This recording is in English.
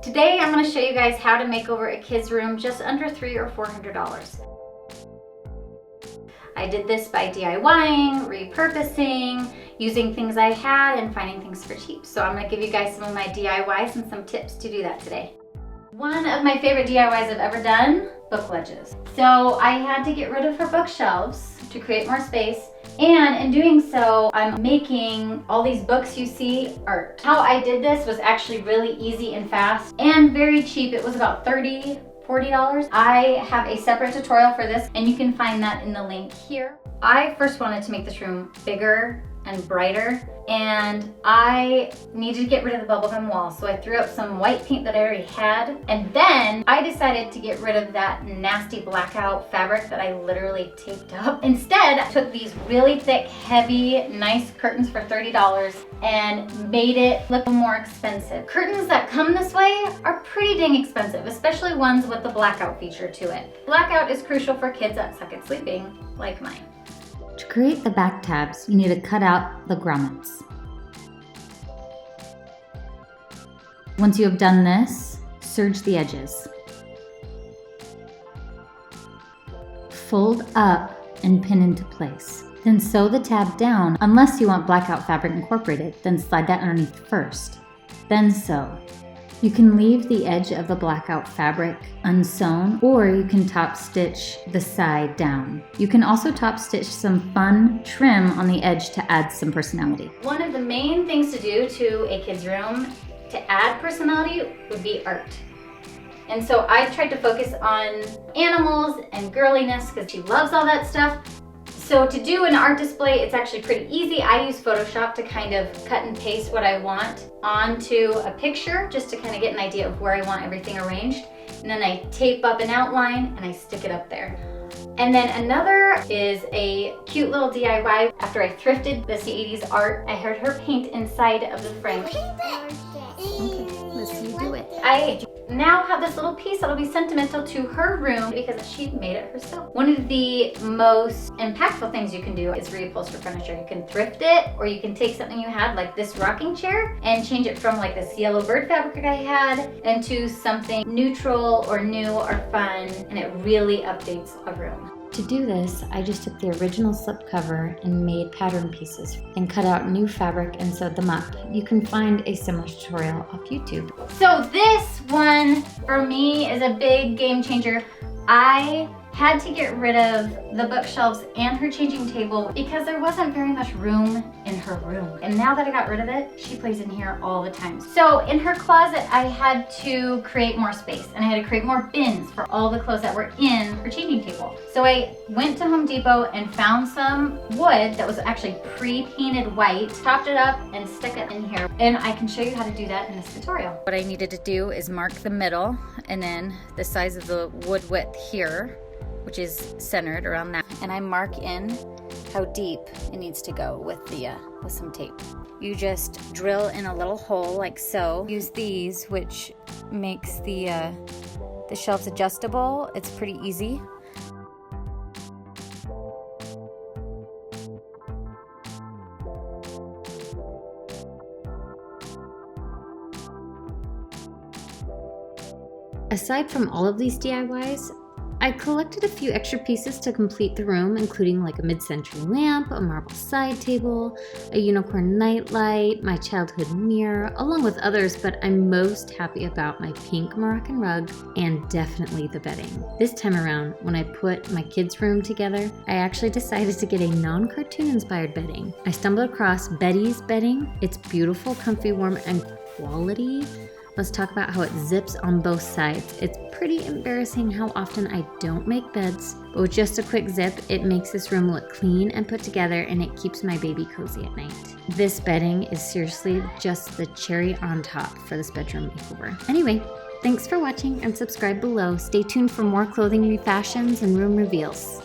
Today I'm going to show you guys how to make over a kid's room just under $300 or $400. I did this by DIYing, repurposing, using things I had, and finding things for cheap. So I'm going to give you guys some of my DIYs and some tips to do that today. One of my favorite DIYs I've ever done, book ledges. So I had to get rid of her bookshelves to create more space. And in doing so, I'm making all these books you see art. How I did this was actually really easy and fast and very cheap. It was about $30, $40. I have a separate tutorial for this and you can find that in the link here. I first wanted to make this room bigger and brighter, and I needed to get rid of the bubblegum wall. So I threw up some white paint that I already had, and then I decided to get rid of that nasty blackout fabric that I literally taped up. Instead, I took these really thick, heavy, nice curtains for $30 and made it look more expensive. Curtains that come this way are pretty dang expensive, especially ones with the blackout feature to it. Blackout is crucial for kids that suck at sleeping, like mine. To create the back tabs, you need to cut out the grommets. Once you have done this, serge the edges. Fold up and pin into place. Then sew the tab down, unless you want blackout fabric incorporated, then slide that underneath first. Then sew. You can leave the edge of the blackout fabric unsewn, or you can top stitch the side down. You can also top stitch some fun trim on the edge to add some personality. One of the main things to do to a kid's room to add personality would be art. And so I tried to focus on animals and girliness because she loves all that stuff. So to do an art display, it's actually pretty easy. I use Photoshop to kind of cut and paste what I want onto a picture just to kind of get an idea of where I want everything arranged. And then I tape up an outline and I stick it up there. And then another is a cute little DIY. After I thrifted this 80s art, I had her paint inside of the frame. Okay, let's see you do it. I now have this little piece that'll be sentimental to her room because she made it herself. One of the most impactful things you can do is reupholster furniture. You can thrift it, or you can take something you had like this rocking chair and change it from like this yellow bird fabric I had into something neutral or new or fun, and it really updates a room. To do this, I just took the original slipcover and made pattern pieces and cut out new fabric and sewed them up. You can find a similar tutorial off YouTube. So this one for me is a big game changer. I had to get rid of the bookshelves and her changing table because there wasn't very much room in her room. And now that I got rid of it, she plays in here all the time. So in her closet, I had to create more space and I had to create more bins for all the clothes that were in her changing table. So I went to Home Depot and found some wood that was actually pre-painted white, chopped it up and stuck it in here. And I can show you how to do that in this tutorial. What I needed to do is mark the middle and then the size of the wood width here, which is centered around that. And I mark in how deep it needs to go with some tape. You just drill in a little hole like so. Use these, which makes the shelves adjustable. It's pretty easy. Aside from all of these DIYs, I collected a few extra pieces to complete the room, including like a mid-century lamp, a marble side table, a unicorn nightlight, my childhood mirror, along with others, but I'm most happy about my pink Moroccan rug and definitely the bedding. This time around, when I put my kids' room together, I actually decided to get a non-cartoon inspired bedding. I stumbled across Betty's bedding. It's beautiful, comfy, warm, and quality. Let's talk about how it zips on both sides. It's pretty embarrassing how often I don't make beds, but with just a quick zip, it makes this room look clean and put together, and it keeps my baby cozy at night. This bedding is seriously just the cherry on top for this bedroom makeover. Anyway, thanks for watching and subscribe below. Stay tuned for more clothing refashions and room reveals.